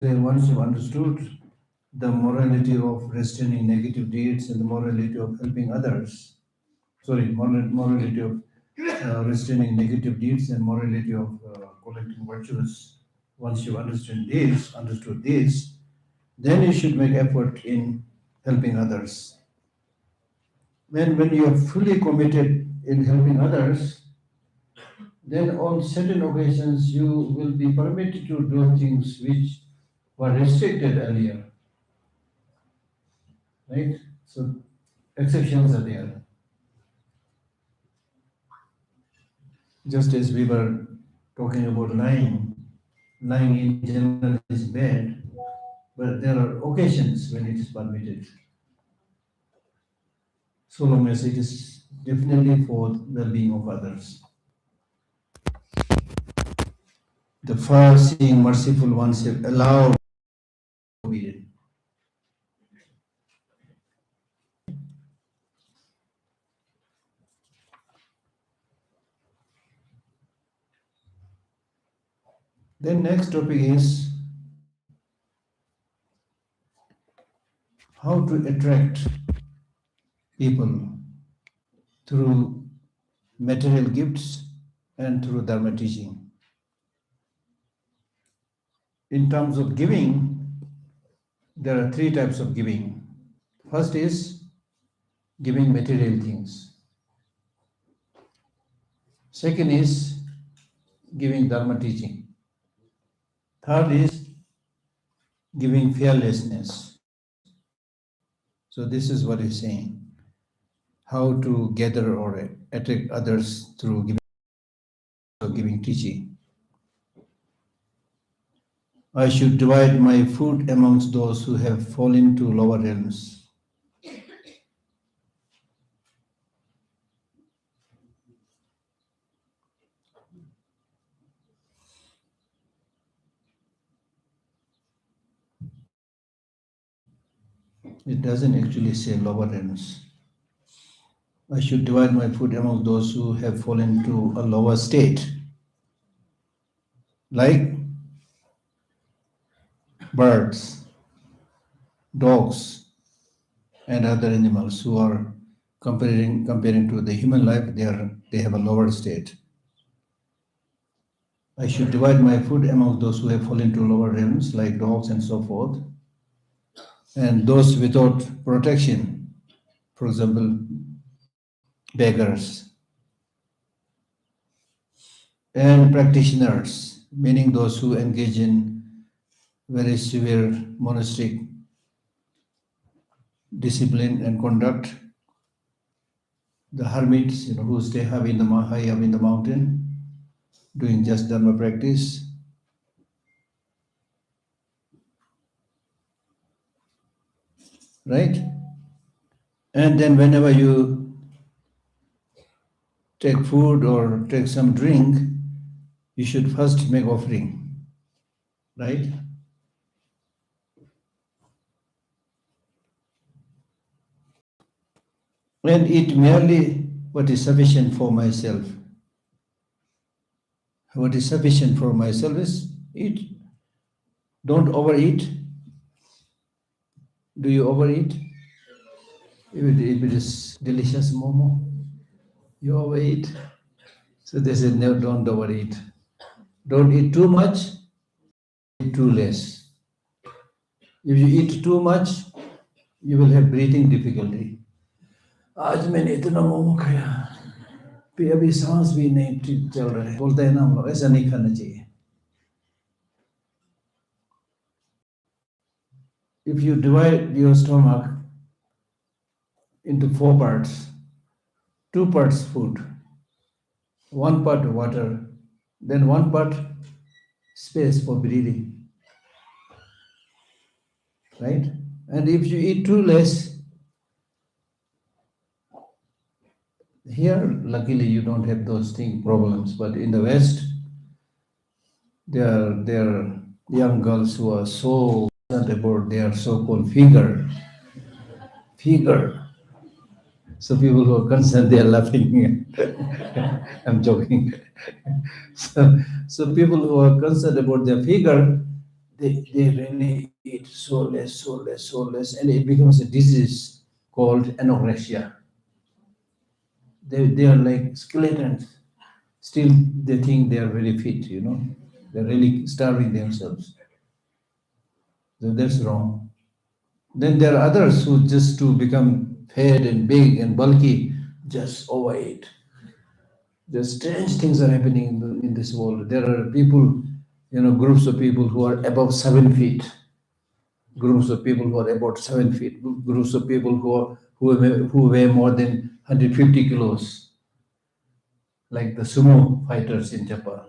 once you've understood the morality of restraining negative deeds and the morality of helping others, morality of restraining negative deeds and morality of collecting virtues. Once you understood this, then you should make effort in helping others. When you are fully committed in helping others, then on certain occasions you will be permitted to do things which were restricted earlier, right? So exceptions are there. Just as we were talking about lying in general is bad, but there are occasions when it is permitted, so long as it is definitely for the well-being of others. The far-seeing, merciful ones have allowed forbidden. Then next topic is how to attract people through material gifts and through Dharma teaching. In terms of giving, there are three types of giving. First is giving material things. Second is giving Dharma teaching. Third is giving fearlessness. So this is what he's saying. How to gather or attract others through giving teaching. I should divide my food amongst those who have fallen to lower realms. It doesn't actually say lower realms. I should divide my food among those who have fallen to a lower state, like birds, dogs, and other animals who are comparing to the human life. They have a lower state. I should divide my food among those who have fallen to lower realms, like dogs and so forth, and those without protection, for example, beggars, and practitioners, meaning those who engage in very severe monastic discipline and conduct, the hermits, who stay high up in the mountain, doing just Dharma practice. Right? And then whenever you take food or take some drink, you should first make offering. Right? And eat merely what is sufficient for myself. What is sufficient for myself is eat. Don't overeat. Do you overeat? If it is delicious momo, you overeat. So they said, no, don't overeat. Don't eat too much, eat too less. If you eat too much, you will have breathing difficulty. आज मैंने इतना मोमो खाया, फिर अभी सांस भी नहीं चल रहा है. बोलते हैं ना हम लोग, ऐसा नहीं खाना चाहिए. If you divide your stomach into 4 parts, 2 parts food, 1 part water, then 1 part space for breathing, right? And if you eat too less, here luckily you don't have those problems, but in the West, there are young girls who are so concerned about their so-called figure. So people who are concerned, they are laughing. I'm joking. So people who are concerned about their figure, they really eat so less, so less, so less, and it becomes a disease called anorexia. They are like skeletons. Still, they think they are very fit, They're really starving themselves. So that's wrong. Then there are others who just to become fat and big and bulky, just overeat. There's strange things are happening in this world. There are people, groups of people who are above 7 feet, groups of people who are about 7 feet, groups of people who weigh more than 150 kilos, like the sumo fighters in Japan,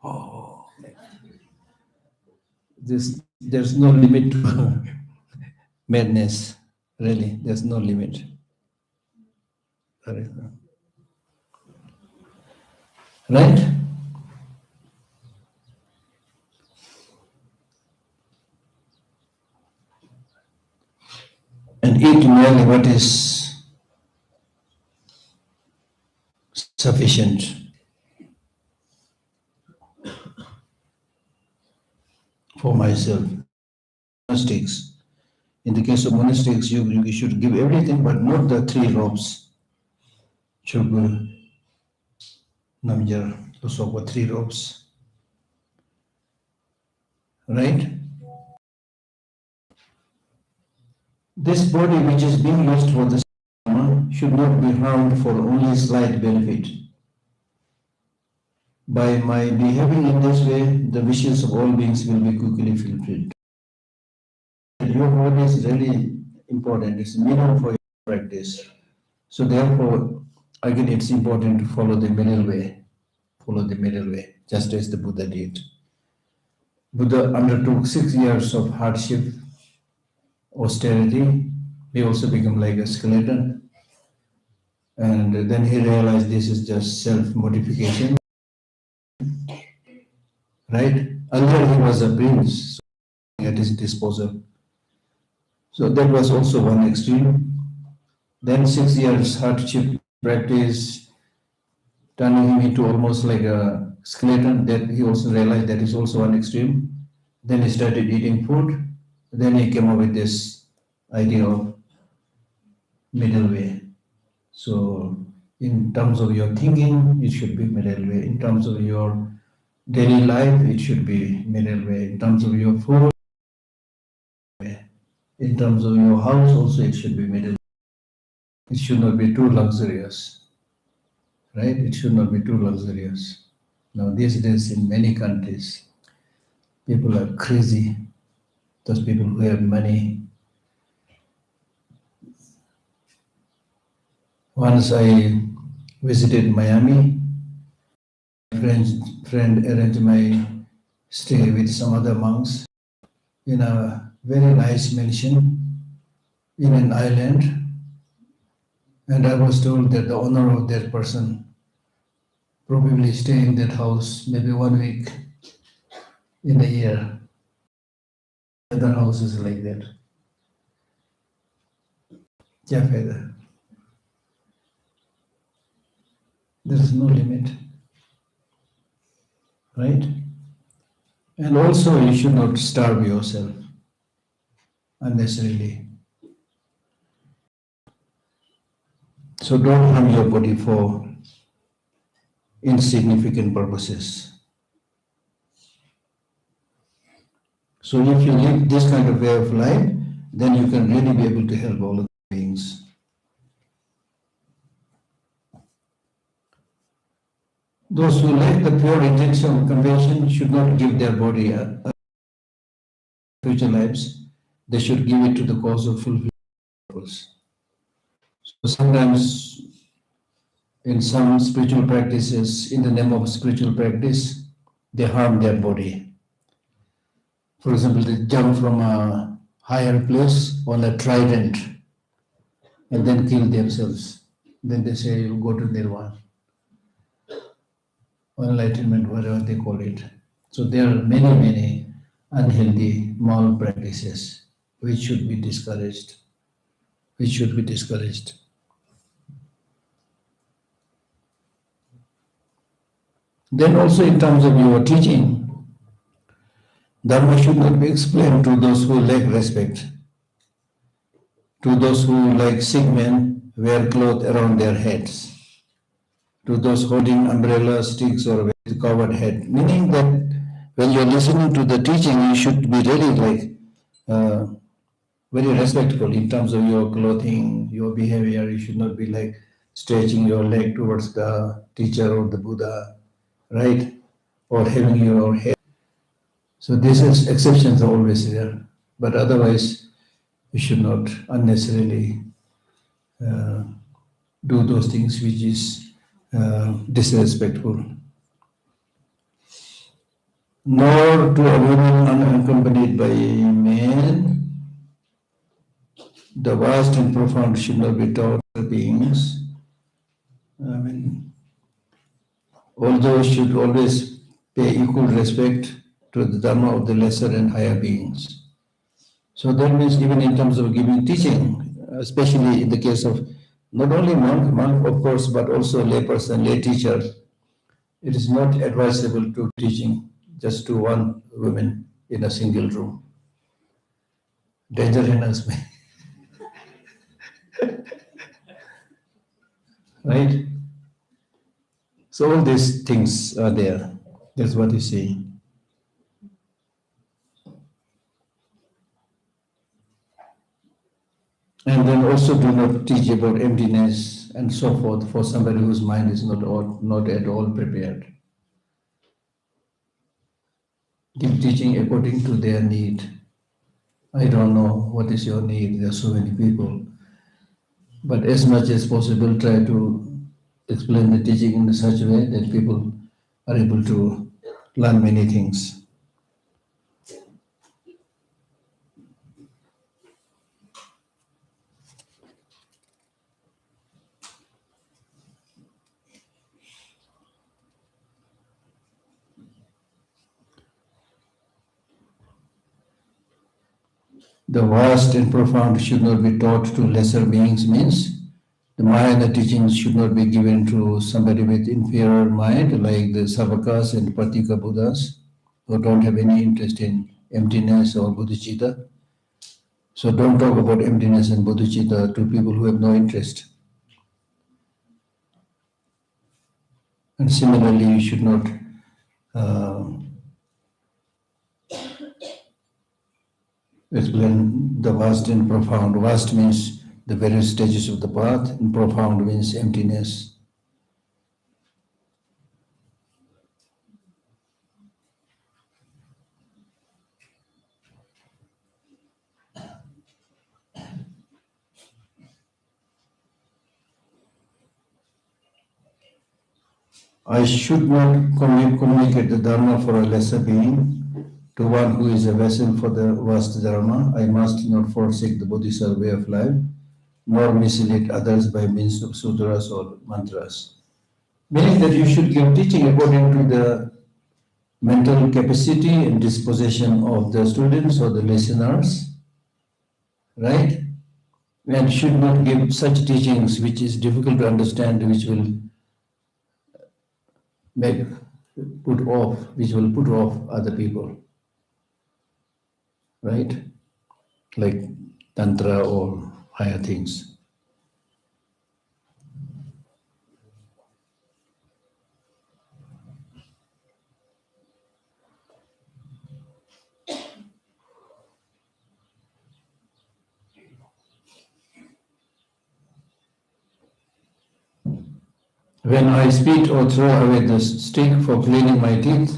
Oh, like there's no limit to madness. Really, there's no limit. Right? And eat merely what is sufficient for myself. Monastics. In the case of monastics, you should give everything, but not the 3 robes. Chogu, Namjar, Lusokwa, 3 robes. Right? This body which is being used for the Dharma should not be harmed for only slight benefit. By my behaving in this way, the wishes of all beings will be quickly fulfilled. Your body is really important. It's minimum for your practice. So therefore, again, it's important to follow the middle way. Follow the middle way, just as the Buddha did. Buddha undertook 6 years of hardship, austerity. He also became like a skeleton. And then he realized this is just self-modification. Right? Earlier he was a prince at his disposal. So that was also one extreme. Then 6 years hardship practice, turning him into almost like a skeleton. That he also realized that is also one extreme. Then he started eating food. Then he came up with this idea of middle way. So in terms of your thinking, it should be middle way. In terms of your daily life, it should be middle way. In terms of your food, in terms of your house, also it should be middle. It should not be too luxurious, right? It should not be too luxurious. Now, these days in many countries, people are crazy. Those people who have money. Once I visited Miami, friend arranged my stay with some other monks in a very nice mansion in an island, and I was told that the owner of that person probably stay in that house maybe 1 week in a year. Other houses like that. क्या फायदा? There is no limit, right? And also, you should not starve yourself unnecessarily. So don't harm your body for insignificant purposes. So if you live this kind of way of life, then you can really be able to help all of the beings. Those who lack the pure intention of conversion should not give their body a future lives. They should give it to the cause of fulfillment purpose. So sometimes in some spiritual practices, in the name of spiritual practice, they harm their body. For example, they jump from a higher place on a trident and then kill themselves. Then they say, you go to nirvana, enlightenment, whatever they call it. So there are many, many unhealthy moral practices which should be discouraged. Which should be discouraged. Then also in terms of your teaching, Dharma should not be explained to those who lack respect, to those who, like sick men, wear cloth around their heads, to those holding umbrella sticks or with covered head. Meaning that when you're listening to the teaching, you should be really very respectful in terms of your clothing, your behavior. You should not be like stretching your leg towards the teacher or the Buddha, right? Or having your head. So this is exceptions are always there, but otherwise you should not unnecessarily uh, do those things which is disrespectful. Nor to a woman unaccompanied by men, the vast and profound should not be taught to beings. I mean, although should always pay equal respect to the Dharma of the lesser and higher beings. So that means even in terms of giving teaching, especially in the case of not only monk of course, but also layperson, lay teacher, it is not advisable to teaching just to one woman in a single room. Danger announcement. Right? So all these things are there. That's what you see. And then also do not teach about emptiness and so forth for somebody whose mind is not at all prepared. Give teaching according to their need. I don't know what is your need. There are so many people. But as much as possible, try to explain the teaching in such a way that people are able to learn many things. The vast and profound should not be taught to lesser beings means the Mahayana teachings should not be given to somebody with inferior mind like the Savakas and Patika Buddhas who don't have any interest in emptiness or bodhicitta. So don't talk about emptiness and bodhicitta to people who have no interest. And similarly, you should not explain the vast and profound. Vast means the various stages of the path, and profound means emptiness. I should not communicate the Dharma for a lesser being to one who is a vessel for the vast Dharma. I must not forsake the Bodhisattva way of life, nor mislead others by means of sutras or mantras. Meaning that you should give teaching according to the mental capacity and disposition of the students or the listeners, right? And should not give such teachings which is difficult to understand, which will which will put off other people, right? Like tantra or higher things. When I spit or throw away the stick for cleaning my teeth,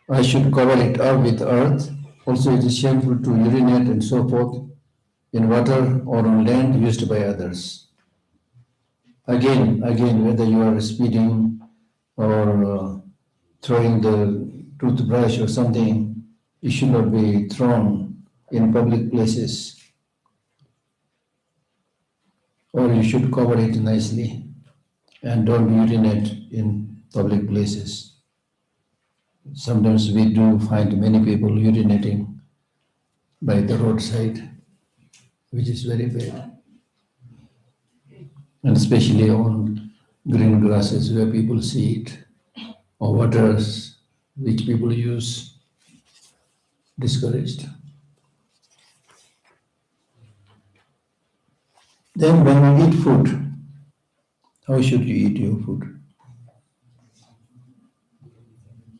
I should cover it up with earth. Also, it is shameful to urinate and so forth in water or on land used by others. Again, whether you are spitting or throwing the toothbrush or something, it should not be thrown in public places. Or you should cover it nicely and don't urinate in public places. Sometimes we do find many people urinating by the roadside, which is very bad. And especially on green grasses where people see it, or waters which people use. discouraged. Then when you eat food, how should you eat your food?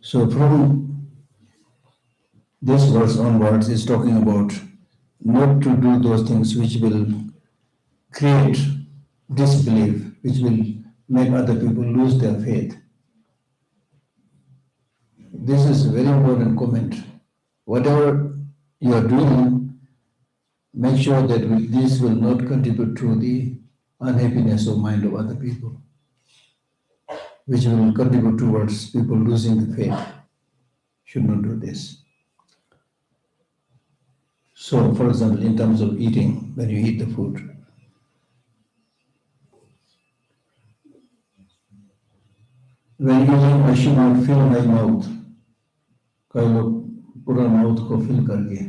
So from this verse onwards is talking about not to do those things which will create disbelief, which will make other people lose their faith. This is a very important comment. Whatever you are doing, make sure that this will not contribute to the unhappiness of mind of other people, which will contribute towards people losing the faith. Should not do this. So, for example, in terms of eating, when you eat the food, when eating, I should not fill my mouth. कई लोग पूरा mouth को fill करके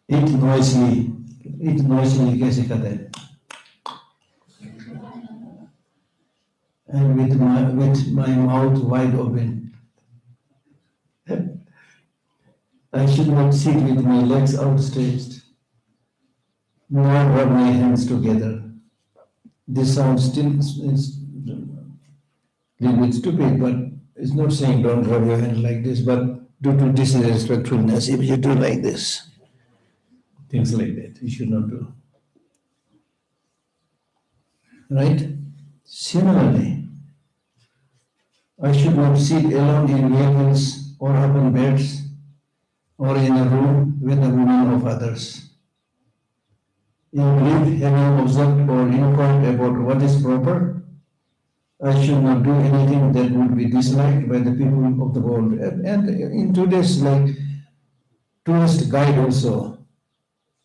eat noisily कैसे कहते हैं? And with my mouth wide open. I should not sit with my legs outstretched, nor rub my hands together. This sounds still a little bit stupid, but it's not saying don't rub your hands like this, but due to disrespectfulness, if you do like this, things like that, you should not do. Right? Similarly, I should not sit alone in vehicles or upon beds or in a room with the women of others. In brief, having observed or inquired about what is proper, I should not do anything that would be disliked by the people of the world. And in today's tourist guide also,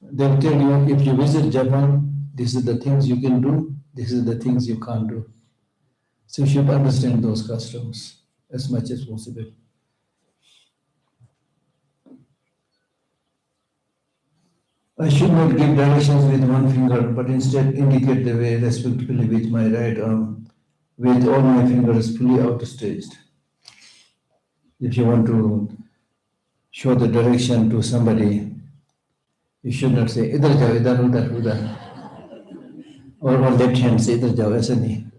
they'll tell you if you visit Japan, this is the things you can do, this is the things you can't do. So you should understand those customs as much as possible. I should not give directions with one finger, but instead indicate the way respectfully with my right arm, with all my fingers fully outstretched. If you want to show the direction to somebody, you should not say, idhar jao, idhar, udhar, udhar. Or on left hand, say, idhar jao, aisa nahi.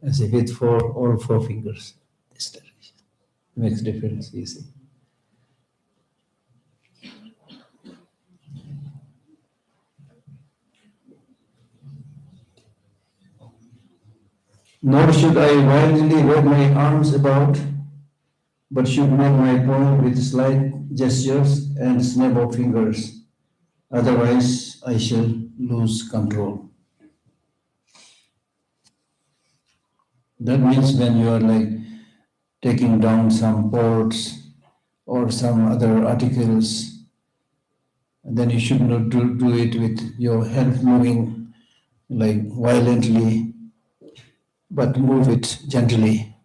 As if with all four fingers. This direction makes difference, you see. Nor should I wildly wave my arms about, but should make my point with slight gestures and snap of fingers. Otherwise, I shall lose control. That means when you are taking down some pots or some other articles, then you should not do it with your hand moving violently, but move it gently.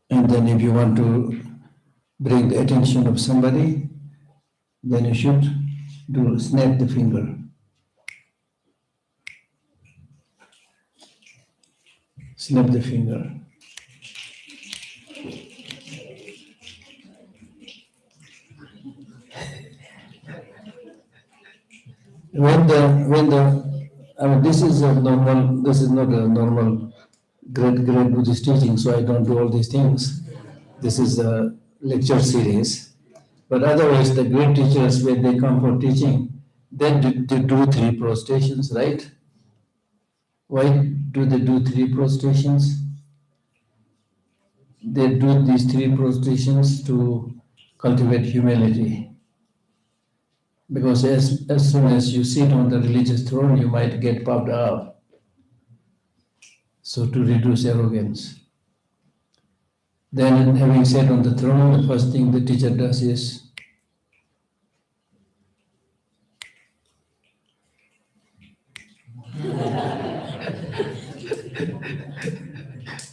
And then if you want to bring the attention of somebody, then you should snap the finger. Snap the finger. This is not a normal great Buddhist teaching, so I don't do all these things. This is a lecture series. But otherwise, the great teachers, when they come for teaching, they do 3 prostrations, right? Why do they do 3 prostrations? They do these 3 prostrations to cultivate humility. Because as soon as you sit on the religious throne, you might get puffed up. So to reduce arrogance. Then having sat on the throne, the first thing the teacher does is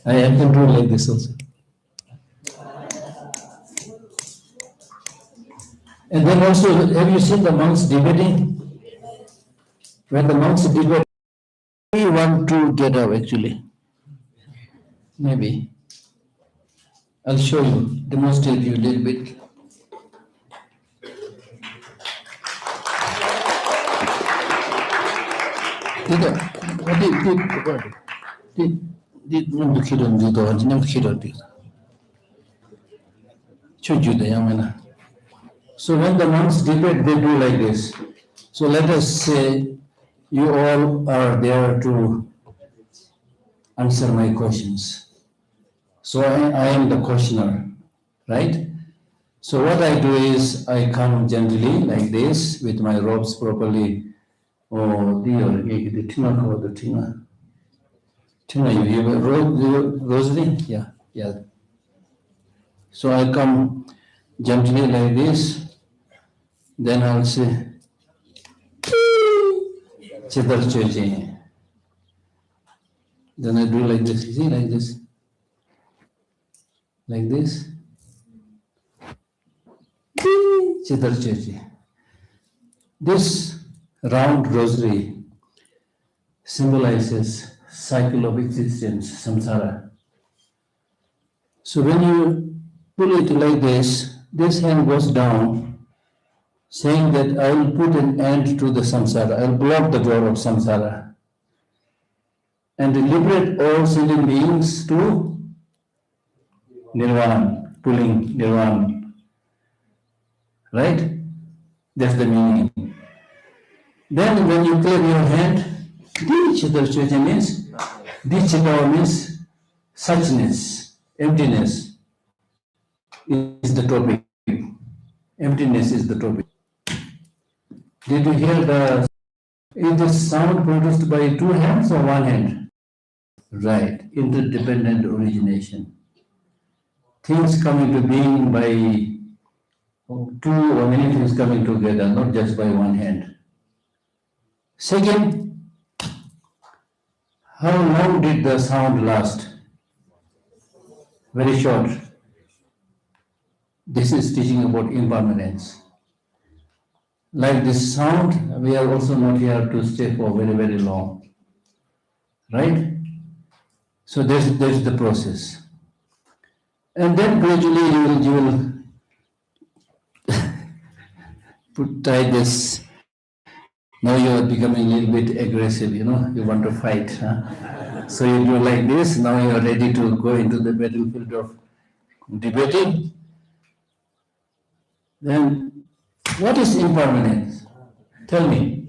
I can do like this also. And then also, have you seen the monks debating? When the monks debate, we want to get up actually. Maybe. I'll show you, demonstrate you a little bit. So when the monks debate, they do like this. So let us say you all are there to answer my questions. So I am the questioner, right? So what I do is I come gently like this with my robes properly. Oh, dear, the tina or the tina. Tina, you have a rosary? Yeah. So I come gently like this. Then I'll say, Chidar Choji. Then I do like this, you see, like this. Like this. Chidar Choji. This round rosary symbolizes cycle of existence, samsara. So when you pull it like this hand goes down, saying that I will put an end to the samsara, I will block the door of samsara and liberate all sentient beings to nirvana, pulling nirvana. Right? That's the meaning. Then when you clap your hand, Dichita means, Dichita means suchness, emptiness is the topic. Emptiness is the topic. Did you hear is the sound produced by two hands or one hand? Right, interdependent origination. Things come into being by two or many things coming together, not just by one hand. Second, how long did the sound last? Very short. This is teaching about impermanence. Like this sound, we are also not here to stay for very, very long. Right? So there's the process. And then gradually you will try this. Now you are becoming a little bit aggressive, you want to fight. Huh? So you do like this, now you are ready to go into the battlefield of debating. Then what is impermanence? Tell me.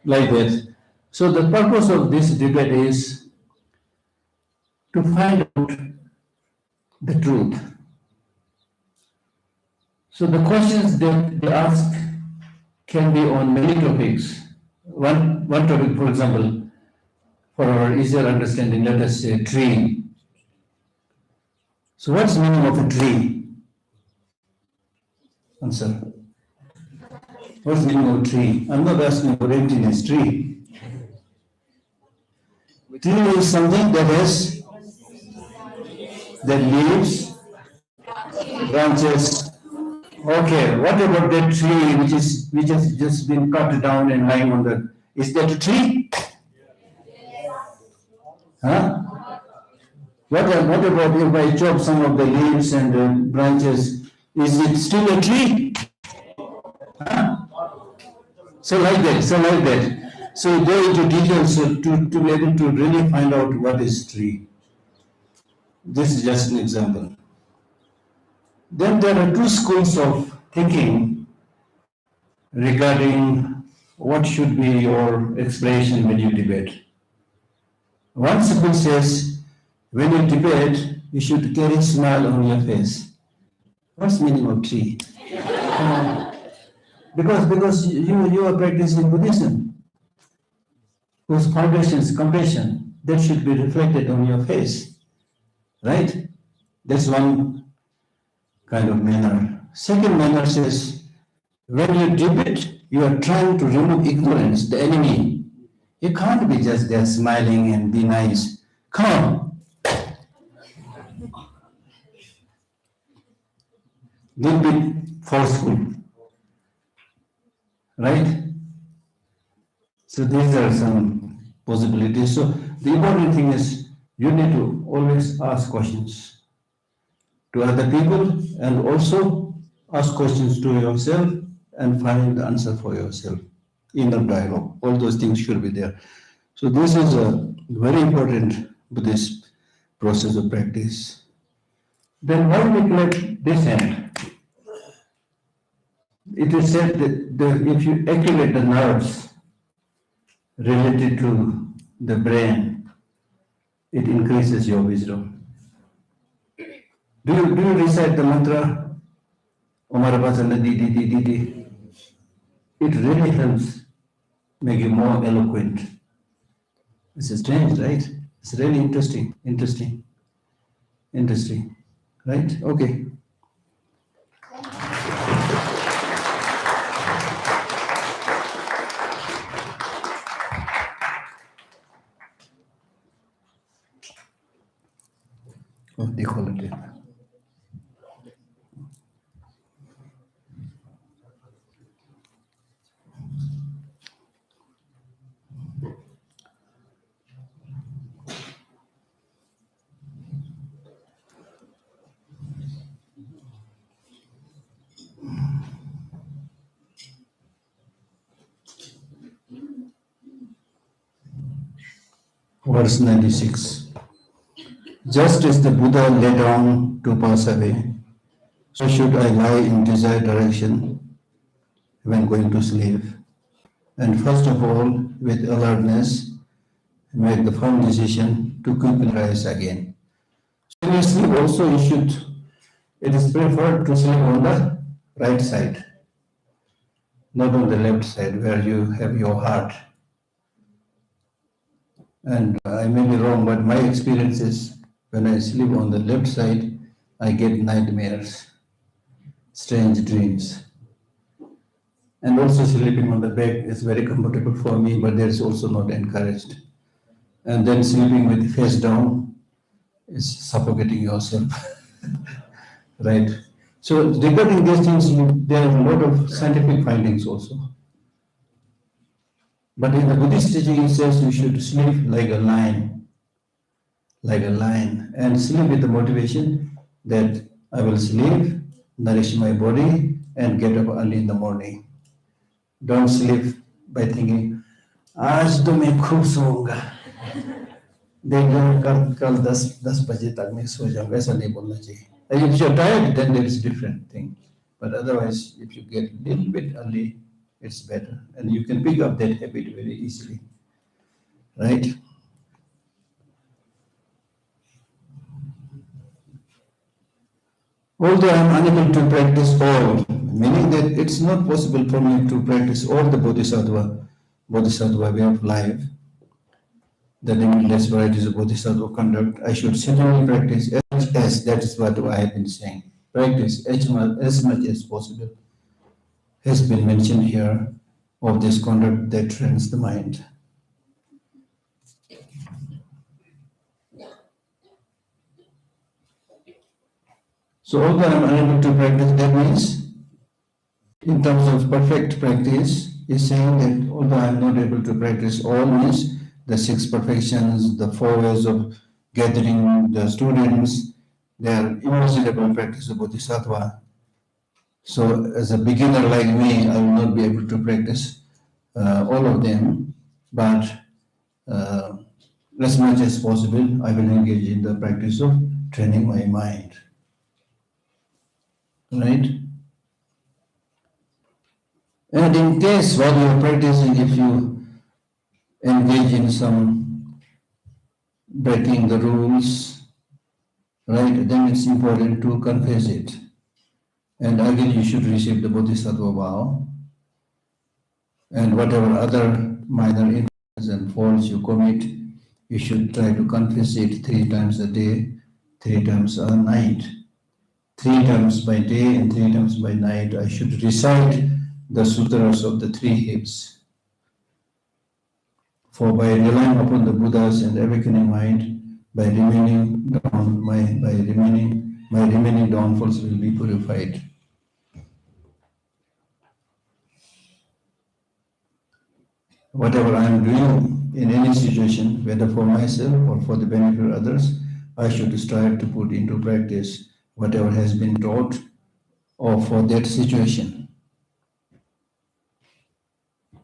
Like that. So the purpose of this debate is to find out the truth. So the questions that they ask can be on many topics. One topic, for example, for our easier understanding, let us say tree. So what's the meaning of a tree? Answer. What's the meaning of tree? I'm not asking for emptiness. Tree. Tree is something that has leaves, branches. Okay, what about that tree which has just been cut down and lying on the? Is that a tree? Huh? What about if I chop some of the leaves and the branches? Is it still a tree? Huh? So like that. So go into details to be able to really find out what is tree. This is just an example. Then there are two schools of thinking regarding what should be your expression when you debate. One school says, when you debate, you should carry a smile on your face. What's the meaning of tree? Because you are practicing Buddhism, whose foundation is compassion. That should be reflected on your face, right? That's one kind of manner. Second manner says, when you debate, you are trying to remove ignorance, the enemy. You can't be just there smiling and be nice. Come on. little bit forceful, right? So these are some possibilities. So the important thing is you need to always ask questions to other people and also ask questions to yourself and find the answer for yourself. Inner dialogue, all those things should be there. So this is a very important Buddhist process of practice. Then why neglect this end? It is said that if you activate the nerves related to the brain, it increases your wisdom. Do you recite the mantra? Omarabasana di di di di di? It really helps make you more eloquent. It's strange, right? It's really interesting, right? Okay. Oh, they call it. Verse 96. Just as the Buddha lay down to pass away, so should I lie in desired direction when going to sleep. And first of all, with alertness, make the firm decision to quickly rise again. So when you sleep also it is preferred to sleep on the right side, not on the left side where you have your heart. And I may be wrong, but my experience is when I sleep on the left side, I get nightmares, strange dreams. And also sleeping on the back is very comfortable for me, but that's also not encouraged. And then sleeping with face down is suffocating yourself, right? So regarding these things, there are a lot of scientific findings also. But in the Buddhist teaching, it says you should sleep like a lion, and sleep with the motivation that I will sleep, nourish my body, and get up early in the morning. Don't sleep by thinking, आज तो मैं खूब सोऊंगा, देखो कल 10 बजे तक मैं सो जाऊंगा, ऐसा नहीं बोलना चाहिए. And if you're tired, then there is a different thing. But otherwise, if you get a little bit early, it's better. And you can pick up that habit very easily. Right? Although I am unable to practice all, meaning that it's not possible for me to practice all the Bodhisattva way of life, the limitless varieties of Bodhisattva conduct, I should certainly practice as that is what I have been saying. Practice as much as possible has been mentioned here of this conduct that trains the mind. So although I am unable to practice, that means in terms of perfect practice, is saying that although I am not able to practice all means the 6 perfections, the 4 ways of gathering the students, they are immeasurable practice of Bodhisattva. So as a beginner like me, I will not be able to practice all of them, but as much as possible, I will engage in the practice of training my mind. Right? And in case while you are practicing, if you engage in some breaking the rules, right, then it's important to confess it. And again, you should receive the Bodhisattva vow. And whatever other minor infractions and faults you commit, you should try to confess it 3 times a day, 3 times a night. 3 times by day and 3 times by night, I should recite the sutras of the 3 hips. For by relying upon the Buddhas and awakening mind, by remaining down, my remaining downfalls will be purified. whatever I am doing in any situation, whether for myself or for the benefit of others, I should strive to put into practice whatever has been taught or for that situation.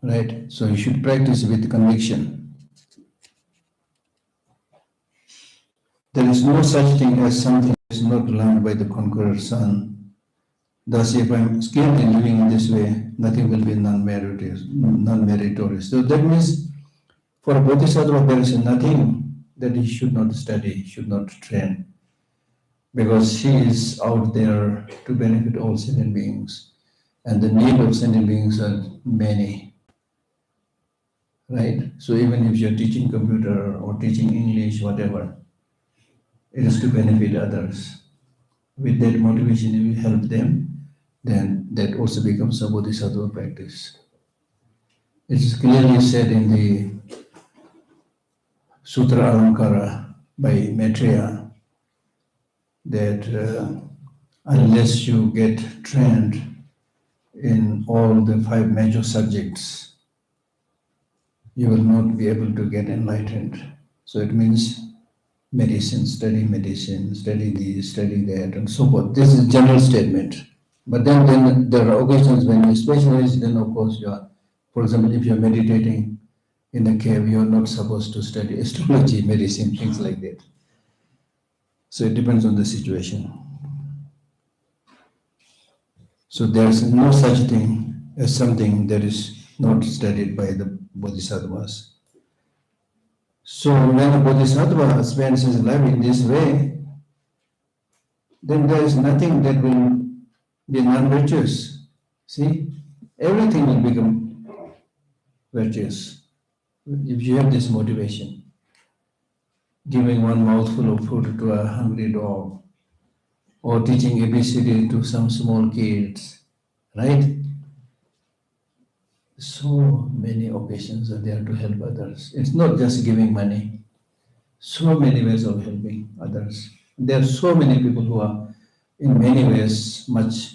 Right? So you should practice with conviction. There is no such thing as something that is not learned by the conqueror's son. Thus, if I am skilled in living in this way, nothing will be non-meritorious. So that means for a bodhisattva, there is nothing that he should not study, should not train, because he is out there to benefit all sentient beings, and the need of sentient beings are many. Right? So even if you're teaching computer or teaching English, whatever, it is to benefit others. With that motivation, if you help them, then that also becomes a bodhisattva practice. It is clearly said in the Sutra Alankara by Maitreya that unless you get trained in all the 5 major subjects, you will not be able to get enlightened. So it means medicine, study this, study that, and so forth. This is a general statement. But then there are occasions when you specialize, then of course you are, for example, if you're meditating in a cave, you're not supposed to study astrology, medicine, things like that. So it depends on the situation. So there's no such thing as something that is not studied by the bodhisattvas. So when a bodhisattva spends his life in this way, then there is nothing that will be non-virtuous. See, everything will become virtuous if you have this motivation. Giving one mouthful of food to a hungry dog, or teaching ABCD to some small kids, right? So many occasions are there to help others. It's not just giving money. So many ways of helping others. There are so many people who are in many ways much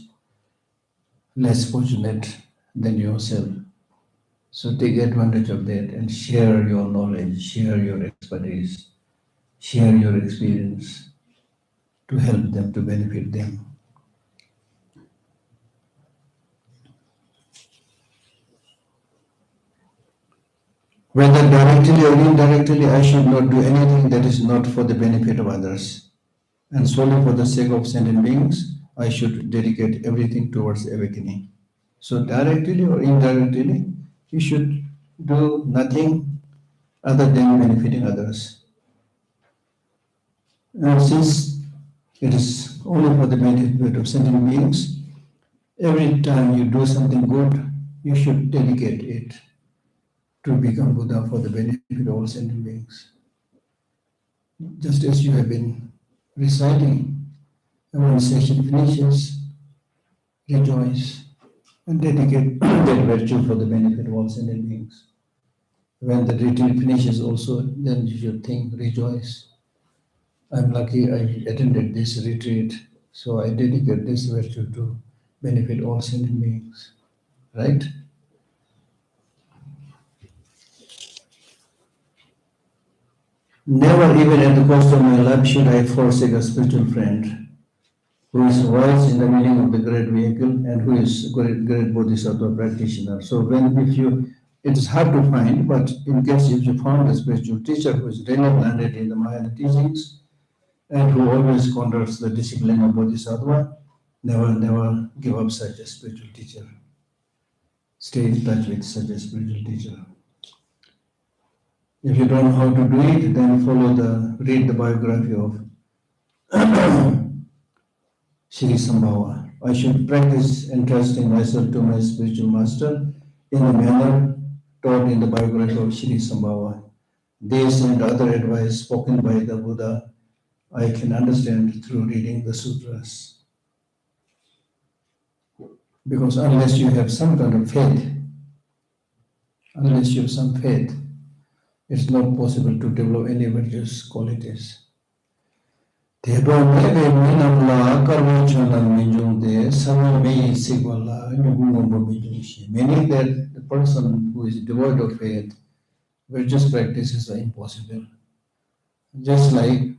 less fortunate than yourself. So take advantage of that and share your knowledge, share your expertise, share your experience to help them, to benefit them. Whether directly or indirectly, I should not do anything that is not for the benefit of others. And solely for the sake of sentient beings, I should dedicate everything towards awakening. So directly or indirectly, you should do nothing other than benefiting others. And since it is only for the benefit of sentient beings, every time you do something good, you should dedicate it to become Buddha for the benefit of all sentient beings. Just as you have been reciting, and when session finishes, rejoice and dedicate that virtue for the benefit of all sentient beings. When the retreat finishes also, then you should think, rejoice. I'm lucky I attended this retreat, so I dedicate this virtue to benefit all sentient beings. Right? Never, even at the cost of my life, should I forsake a spiritual friend who is wise in the meaning of the great vehicle and who is great bodhisattva practitioner. So it is hard to find, but in case if you found a spiritual teacher who is really landed in the Mahayana teachings and who always conducts the discipline of bodhisattva, never give up such a spiritual teacher. Stay in touch with such a spiritual teacher. If you don't know how to do it, then read the biography of Sri Sambhava. I should practice entrusting myself to my spiritual master in the manner taught in the biography of Sri Sambhava. This and other advice spoken by the Buddha, I can understand through reading the sutras. Because unless you have some kind of faith, it's not possible to develop any virtuous qualities. Teba mebe minamla karvachanan minjungde someone may say, well, meaning that the person who is devoid of faith, religious practices are impossible. Just like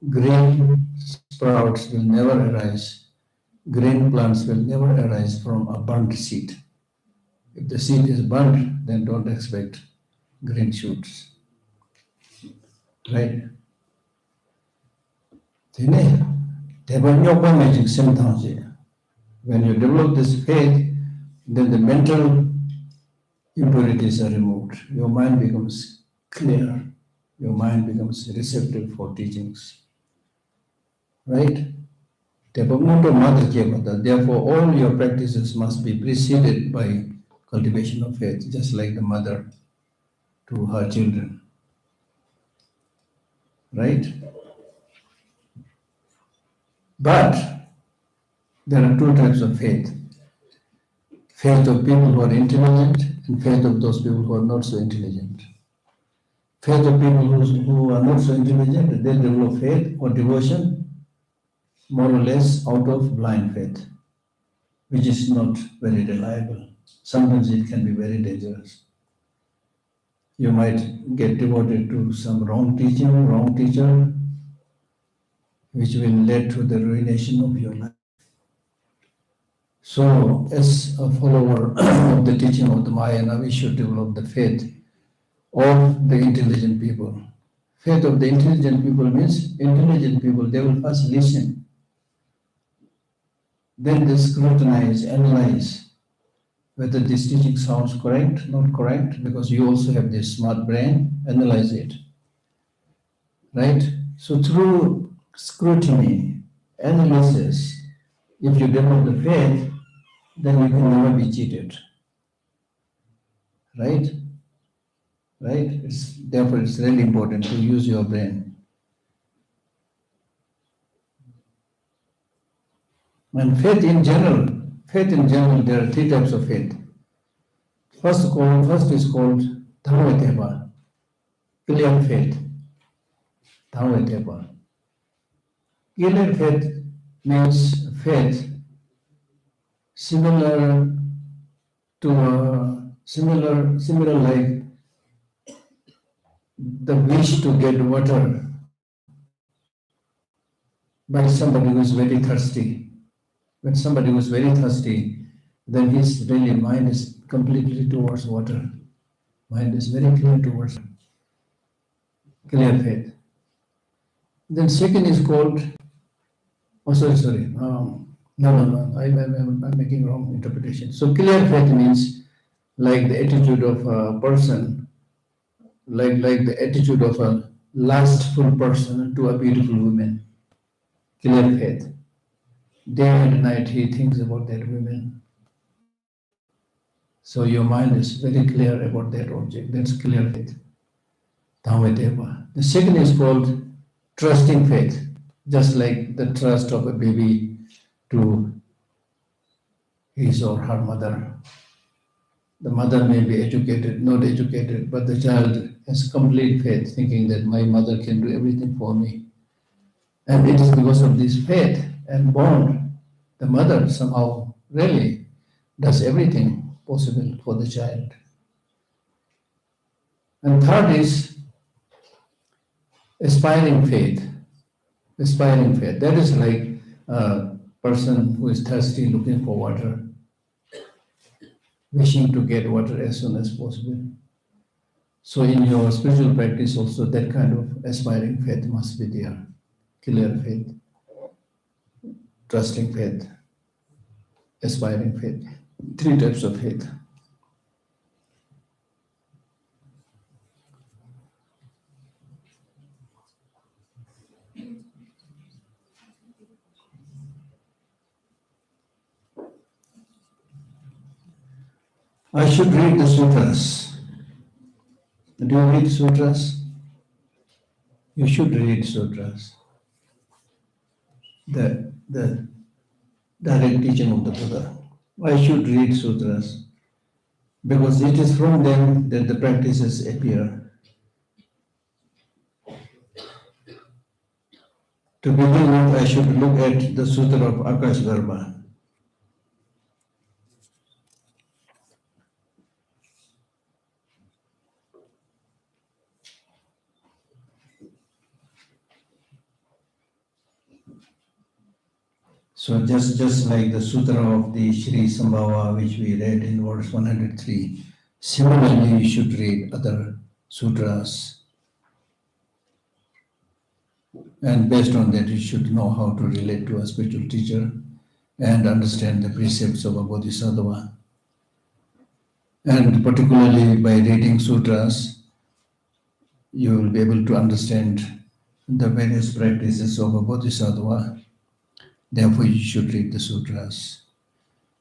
green sprouts will never arise, green plants will never arise from a burnt seed. If the seed is burnt, then don't expect green shoots. Right? When you develop this faith, then the mental impurities are removed. Your mind becomes clear. Your mind becomes receptive for teachings. Right? Therefore, all your practices must be preceded by cultivation of faith, just like the mother to her children. Right? But there are two types of faith. Faith of people who are intelligent and faith of those people who are not so intelligent. Faith of people who are not so intelligent, they develop faith or devotion more or less out of blind faith, which is not very reliable. Sometimes it can be very dangerous. You might get devoted to some wrong teaching, wrong teacher, which will lead to the ruination of your life. So, as a follower of the teaching of the Mahayana, we should develop the faith of the intelligent people. Faith of the intelligent people means intelligent people, they will first listen, then they scrutinize, analyze whether this teaching sounds correct, not correct, because you also have this smart brain, analyze it. Right? So through scrutiny, analysis, if you develop the faith, then you can never be cheated. Right? Right? Therefore, it's really important to use your brain. And faith in general, there are three types of faith. First is called Dharma, clear faith. Dharma. Clear faith means faith similar like the wish to get water by somebody who is very thirsty. When somebody who is very thirsty, then his really mind is completely towards water. Mind is very clear towards clear faith. Then second is called, I'm making wrong interpretation. So clear faith means like the attitude of a person, like the attitude of a lustful person to a beautiful woman. Clear faith. Day and night he thinks about that woman. So your mind is very clear about that object. That's clear faith. Dhamma. The second is called trusting faith, just like the trust of a baby to his or her mother. The mother may be educated, not educated, but the child has complete faith, thinking that my mother can do everything for me. And it is because of this faith and bond, the mother somehow really does everything possible for the child. And third is aspiring faith. Aspiring faith. That is like a person who is thirsty, looking for water, wishing to get water as soon as possible. So in your spiritual practice also, that kind of aspiring faith must be there. Clear faith, trusting faith, aspiring faith. Three types of faith. I should read the sutras. Do you read sutras? You should read sutras. The direct teaching of the Buddha. I should read sutras because it is from them that the practices appear. To begin with, I should look at the Sutra of Akash Dharma. So just like the Sutra of the Sri Sambhava, which we read in verse 103, similarly you should read other sutras, and based on that you should know how to relate to a spiritual teacher and understand the precepts of a bodhisattva. And particularly by reading sutras, you will be able to understand the various practices of a bodhisattva. Therefore, you should read the sutras.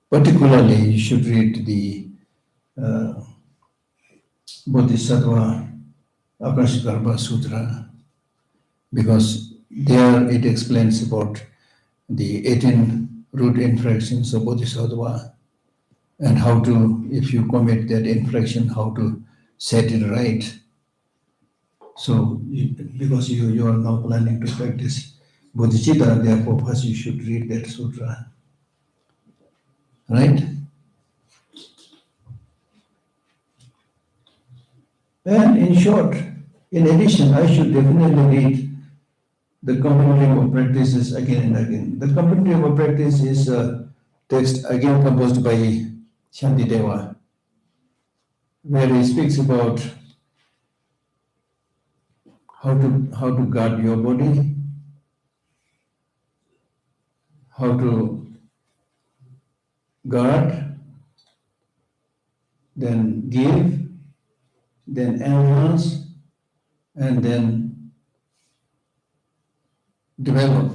Particularly, you should read the Bodhisattva Akashgarbha Sutra, because there it explains about the 18 root infractions of Bodhisattva and how to, if you commit that infraction, how to set it right. So, because you are now planning to practice bodhicitta, therefore first you should read that sutra. Right? And in short, in addition, I should definitely read the compendium of practices again and again. The compendium of practice is a text again composed by Shantideva, where he speaks about how to guard your body, how to guard, then give, then enhance, and then develop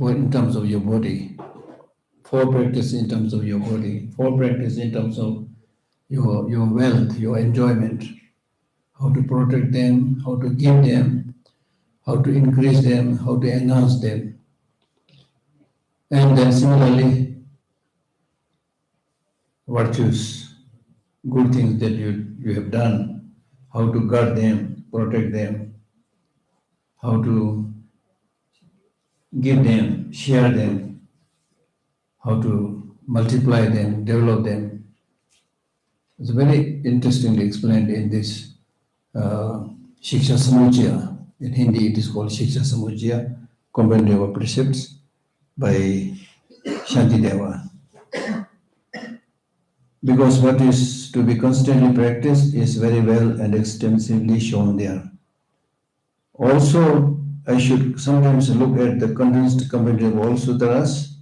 in terms of your body. 4 practices in terms of your body, 4 practices in terms of your wealth, your enjoyment, how to protect them, how to give them, how to increase them, how to enhance them. And then similarly, virtues, good things that you have done, how to guard them, protect them, how to give them, share them, how to multiply them, develop them. It's very interestingly explained in this Shiksha Samuchaya. In Hindi it is called Shiksha Samuchaya, Compendium of Precepts by Shantideva. Because what is to be constantly practiced is very well and extensively shown there. Also, I should sometimes look at the condensed compendium of all sutras.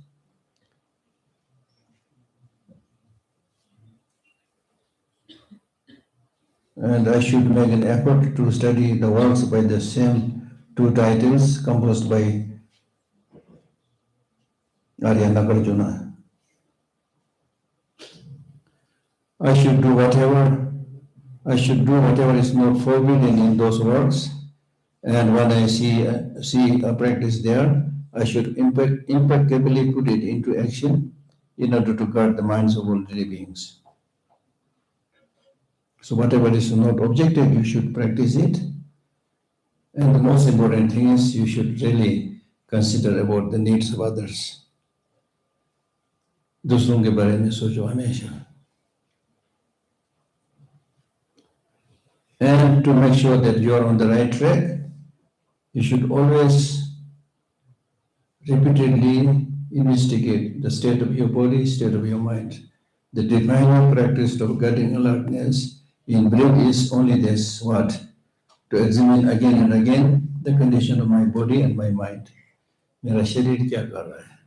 And I should make an effort to study the works by the same 2 titles composed by Arya Nagarjuna. I should do whatever is not forbidden in those works, and when I see a practice there, I should impeccably put it into action in order to guard the minds of all living beings. So whatever is not objective, you should practice it. And the most important thing is you should really consider about the needs of others. दूसरों के बारे में सोचो हमेशा. And to make sure that you are on the right track, you should always repeatedly investigate the state of your body, state of your mind. The divine practice of guarding alertness in brief is only this: what? To examine again and again the condition of my body and my mind. मेरा शरीर क्या कर रहा है?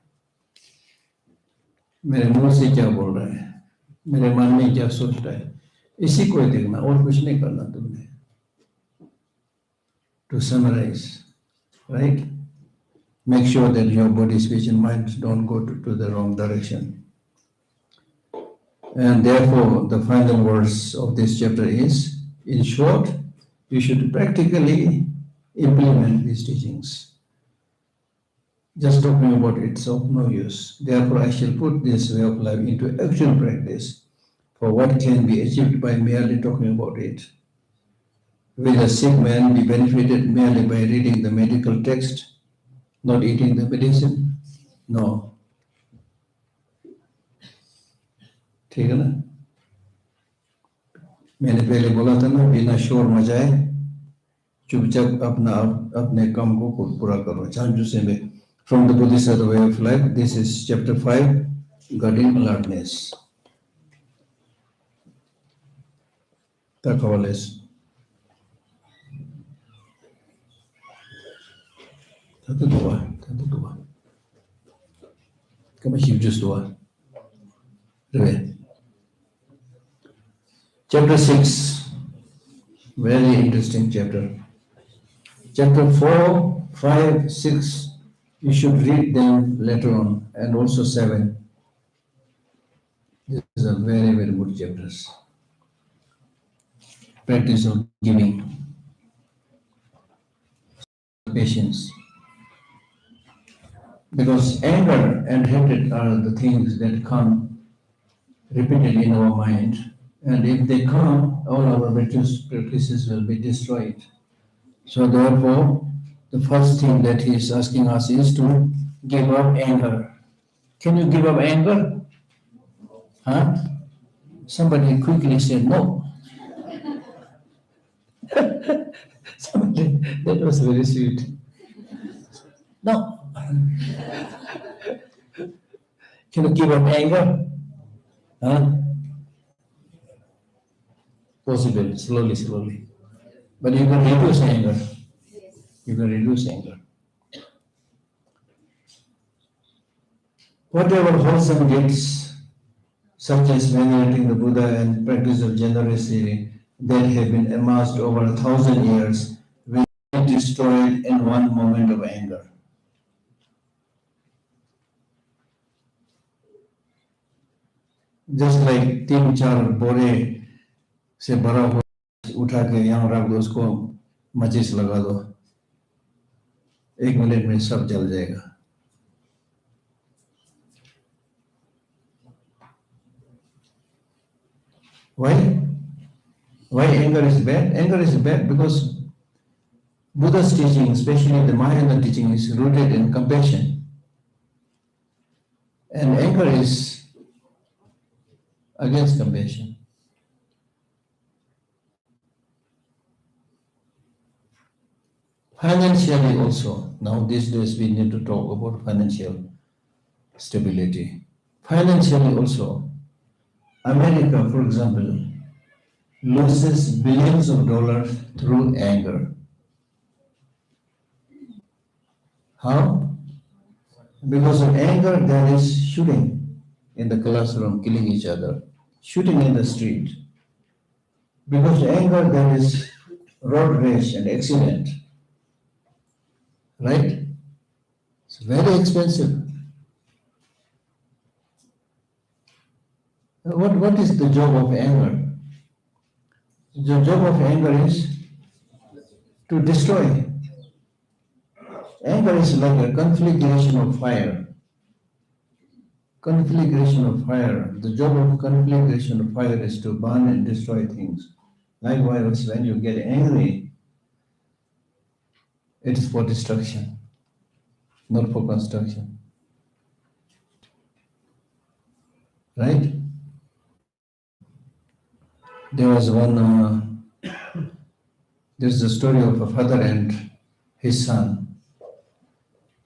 मेरे मुंह से क्या बोल रहा है? मेरे मन में क्या सोच रहा है? इसी को देखना, और कुछ नहीं करना तुमने. To summarize, right? Make sure that your body, speech and mind don't go to the wrong direction. And therefore, the final verse of this chapter is, in short, you should practically implement these teachings. Just talking about it's of no use. Therefore, I shall put this way of life into actual practice, for what can be achieved by merely talking about it. Will a sick man be benefited merely by reading the medical text, not eating the medicine? No. ठीक है ना? मैंने पहले बोला था ना, बिना शोर मचाए चुपचाप अपने काम को पूरा करो. Chanju Sembe. From the Bodhisattva way of life, this is chapter 5, guarding alertness. Takawales. Tatu dua. Kamu hijus dua. Dua. Chapter 6, very interesting chapter. Chapter 4, 5, 6, you should read them later on, and also 7. These are very, very good chapters. Practice of giving, patience. Because anger and hatred are the things that come repeated in our mind, and if they come, all our virtuous practices will be destroyed. So therefore, the first thing that he is asking us is to give up anger. Can you give up anger? Huh? Somebody quickly said no. Somebody, that was very sweet. No. Can you give up anger? Huh? Possible, slowly. But you can reduce anger. You can reduce anger. Whatever wholesome deeds, such as venerating the Buddha and practice of generosity that have been amassed over 1,000 years, will be destroyed in one moment of anger. Just like 3-4 बोरे से भरा हुआ उठा के यहाँ रख दो, उसको माचिस लगा दो, 1 मिनट में सब जल जाएगा. Why anger is bad? Anger is bad because Buddha's teaching, especially the Mahayana teaching, is rooted in compassion. And anger is against compassion. Financially also, now these days we need to talk about financial stability. Financially also, America, for example, loses billions of dollars through anger. How? Because of anger, there is shooting in the classroom, killing each other, shooting in the street. Because of anger, there is road race and accident. Right? It's very expensive. What is the job of anger? The job of anger is to destroy. Anger is like a conflagration of fire. Conflagration of fire. The job of conflagration of fire is to burn and destroy things. Likewise, when you get angry, it is for destruction, not for construction. Right? There was there's a story of a father and his son.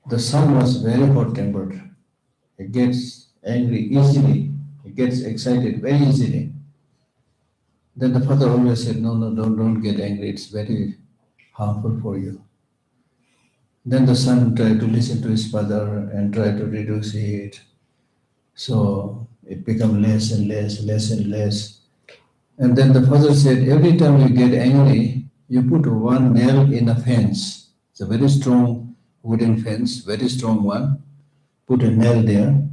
The son was very hot-tempered. He gets angry easily. He gets excited very easily. Then the father always said, no, don't get angry. It's very harmful for you. Then the son tried to listen to his father and tried to reduce it. So it became less and less. And then the father said, every time you get angry, you put one nail in a fence. It's a very strong wooden fence, very strong one. Put a nail there.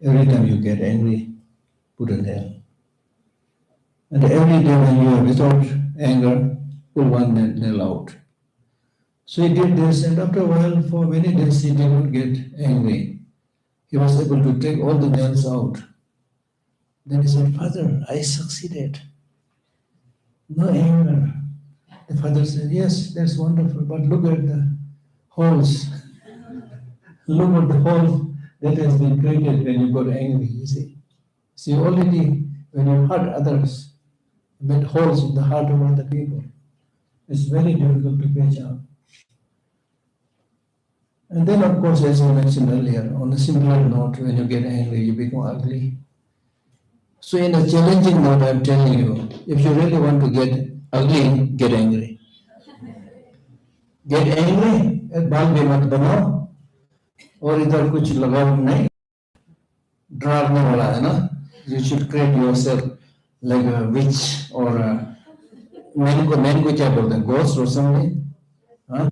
Every time you get angry, put a nail. And every day when you are without anger, pull one nail out. So he did this, and after a while, for many days, he did not get angry. He was able to take all the nails out. Then he said, Father, I succeeded. No anger. The father said, yes, that's wonderful, but look at the holes. Look at the hole that has been created when you got angry, you see. See, already when you hurt others, you made holes in the heart of other people. It's very difficult to patch up. And then, of course, as I mentioned earlier, on a similar note, when you get angry, you become ugly. So, in a challenging note, I'm telling you, if you really want to get ugly, get angry. Get angry, बाल भी मत बनाओ और इधर कुछ लगाओ नहीं डरावने वाला है ना you should create yourself like a witch or a man को क्या बोलते हैं ghost or something हाँ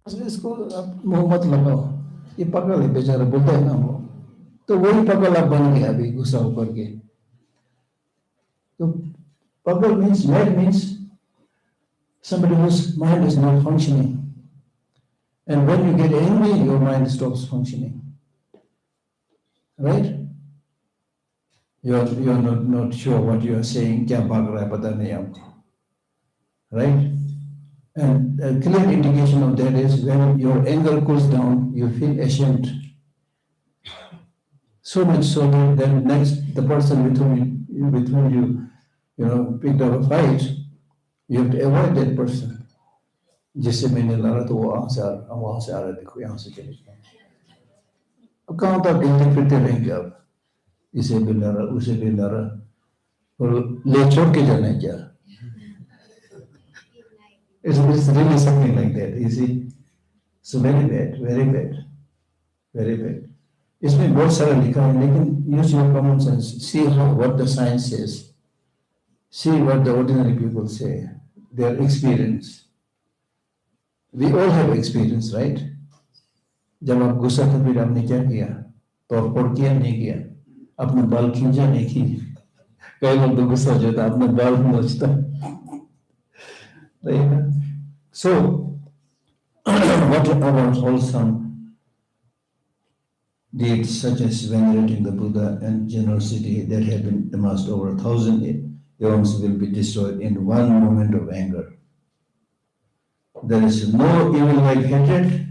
इसको आप मुंह मत लगाओ, ये पागल है बेचारा, बोलता है ना वो, तो वही पागल आप बन गए अभी गुस्सा होकर के। तो पागल means, mad means somebody whose mind is not functioning. And when you get angry, your mind stops functioning. Right? You are not sure what you are saying. क्या भाग रहा है पता नहीं आपको. Right? And a clear indication of that is when your anger cools down, you feel ashamed. So much so that then next the person with whom you picked up a fight, you have to avoid that person. जिससे मैंने लड़ा तो वो वहां से आ रहा, देखो यहाँ से चले गए। अब कहाँ तक घूमते फिरते रहेंगे आप, इसे भी लड़ा उसे भी लड़ा, और ले छोड़ के जाना है क्या? It's really something like that, you see. So very bad, very bad, very bad. इसमें बहुत सारा लिखा है, लेकिन use your common sense, see what the science says, see what the ordinary people say, their experience. We all have experience, right? जब आप गुस्सा था फिर आपने क्या किया? तोड़फोड़ किया नहीं किया? अपना बाल खींचा नहीं खींचा? कई लोग तो गुस्सा हो जाता अपना बाल नोचता, right? So what about wholesome deeds such as venerating the Buddha and generosity that have been amassed over 1,000 eons will be destroyed in one moment of anger? There is no evil like hatred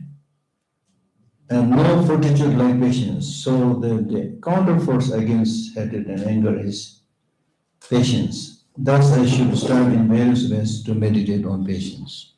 and no fortitude like patience. So the counterforce against hatred and anger is patience. Thus I should strive in various ways to meditate on patience.